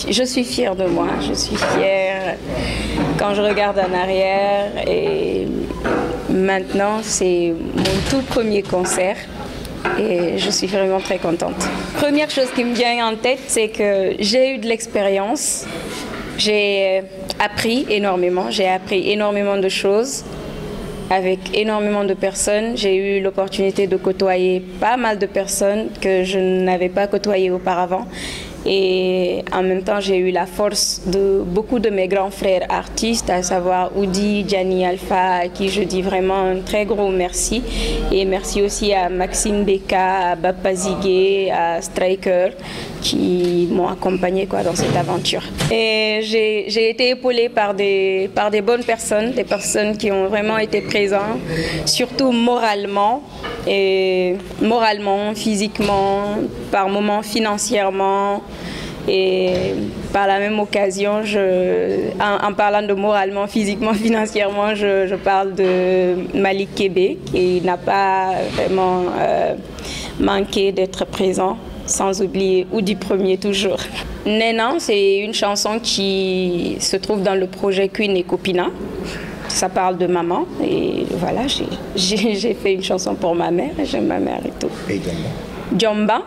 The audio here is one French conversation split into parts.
Je suis fière de moi, je suis fière quand je regarde en arrière et maintenant c'est mon tout premier concert et je suis vraiment très contente. Première chose qui me vient en tête, c'est que j'ai eu de l'expérience, j'ai appris énormément de choses avec énormément de personnes. J'ai eu l'opportunité de côtoyer pas mal de personnes que je n'avais pas côtoyées auparavant. Et en même temps, j'ai eu la force de beaucoup de mes grands frères artistes, à savoir Oudi, Gianni Alpha, à qui je dis vraiment un très gros merci. Et merci aussi à Maxime Beka, à Bappa Zigué, à Striker, qui m'ont accompagné dans cette aventure. Et j'ai été épaulée par des bonnes personnes, des personnes qui ont vraiment été présentes, surtout moralement, physiquement, par moments financièrement. Et par la même occasion, en parlant de moralement, physiquement, financièrement, je parle de Malik Kébé, qui n'a pas vraiment manqué d'être présent, sans oublier Oudi Premier toujours. Nénan, c'est une chanson qui se trouve dans le projet Queen et Copina. Ça parle de maman et voilà, j'ai fait une chanson pour ma mère, j'aime ma mère et tout. Et Djomba,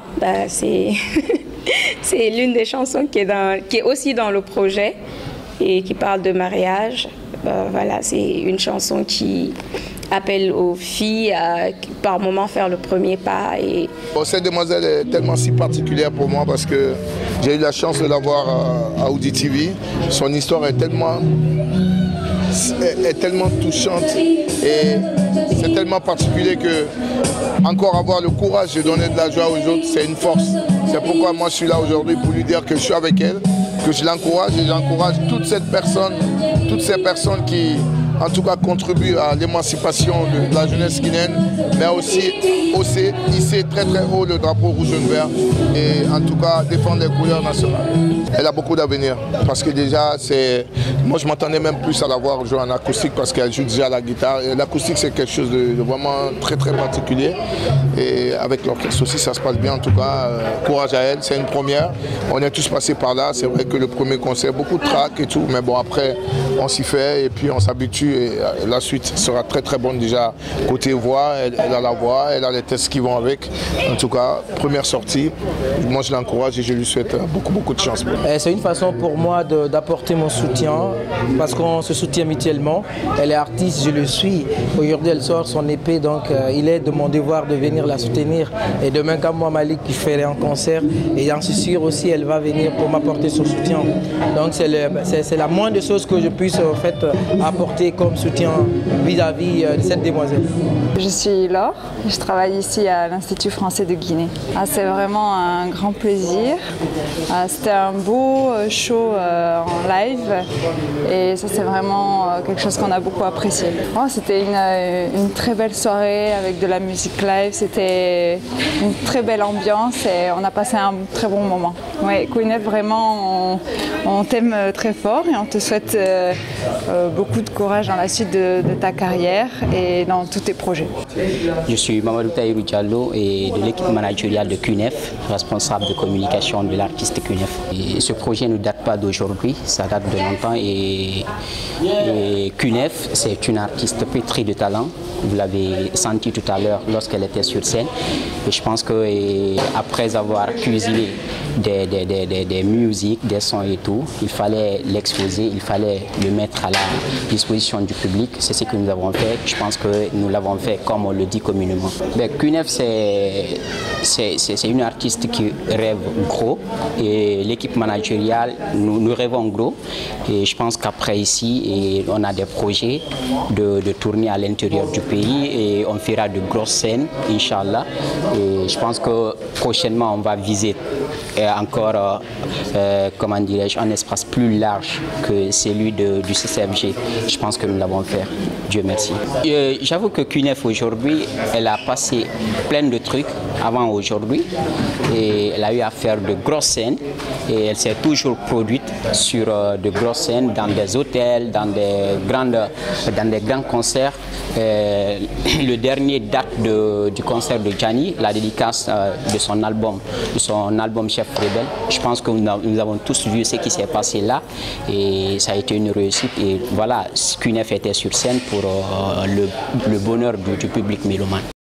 c'est l'une des chansons qui est aussi dans le projet et qui parle de mariage. Voilà, c'est une chanson qui appelle aux filles à par moment faire le premier pas. Cette demoiselle est tellement si particulière pour moi parce que j'ai eu la chance de la voir à Oudi TV. Son histoire est tellement touchante et c'est tellement particulier que encore avoir le courage de donner de la joie aux autres, c'est une force. C'est pourquoi moi je suis là aujourd'hui pour lui dire que je suis avec elle, que je l'encourage et j'encourage toutes ces personnes qui en tout cas contribue à l'émancipation de la jeunesse guinéenne, mais aussi hisser très très haut le drapeau rouge et vert et en tout cas défendre les couleurs nationales. Elle a beaucoup d'avenir parce que déjà, moi je m'attendais même plus à la voir jouer en acoustique parce qu'elle joue déjà la guitare. L'acoustique c'est quelque chose de vraiment très très particulier et avec l'orchestre aussi ça se passe bien en tout cas. Courage à elle, c'est une première. On est tous passés par là, c'est vrai que le premier concert, beaucoup de trac et tout, mais bon après on s'y fait et puis on s'habitue et la suite sera très très bonne déjà côté voix, elle a la voix, elle a les tests qui vont avec. En tout cas, première sortie, moi je l'encourage et je lui souhaite beaucoup de chance. C'est une façon pour moi d'apporter mon soutien parce qu'on se soutient mutuellement. Elle est artiste, je le suis. Aujourd'hui elle sort son EP, donc il est de mon devoir de venir la soutenir. Et demain quand moi Malik qui ferai un concert, et j'en suis sûr aussi elle va venir pour m'apporter son soutien. Donc c'est la moindre chose que je puisse en fait apporter comme soutien vis-à-vis de cette demoiselle. Je suis Laure, je travaille ici à l'Institut français de Guinée. C'est vraiment un grand plaisir. C'était un beau show en live et ça c'est vraiment quelque chose qu'on a beaucoup apprécié. C'était une très belle soirée avec de la musique live, c'était une très belle ambiance et on a passé un très bon moment. Ouais, Queen F, vraiment on t'aime très fort et on te souhaite beaucoup de courage dans la suite de ta carrière et dans tous tes projets. Je suis Mamadou Taïrou Diallo et de l'équipe managériale de QNF, responsable de communication de l'artiste QNF. Et ce projet ne date pas d'aujourd'hui, ça date de longtemps et QNF c'est une artiste pétrie de talent. Vous l'avez senti tout à l'heure lorsqu'elle était sur scène. Et je pense qu'après avoir cuisiné des musiques, des sons et tout, il fallait l'exposer, il fallait le mettre à la disposition du public. C'est ce que nous avons fait. Je pense que nous l'avons fait comme on le dit communément. QNF, c'est une artiste qui rêve gros et l'équipe managériale, nous rêvons gros. Et je pense qu'après ici, on a des projets de tourner à l'intérieur du pays et on fera de grosses scènes, Inch'Allah. Et je pense que prochainement, on va viser encore, comment dirais-je, un espace plus large que celui du CCFG. Je pense que nous l'avons fait. Dieu merci. J'avoue que QNF aujourd'hui, elle a passé plein de trucs avant aujourd'hui et elle a eu à faire de grosses scènes et elle s'est toujours produite sur de grosses scènes dans des hôtels, dans des grands concerts. Le dernier date du concert de Gianni, la dédicace de son album Chef Rebelle. Je pense que nous avons tous vu ce qui s'est passé là et ça a été une réussite. Et voilà, QNF était sur scène pour le bonheur du public mélomane.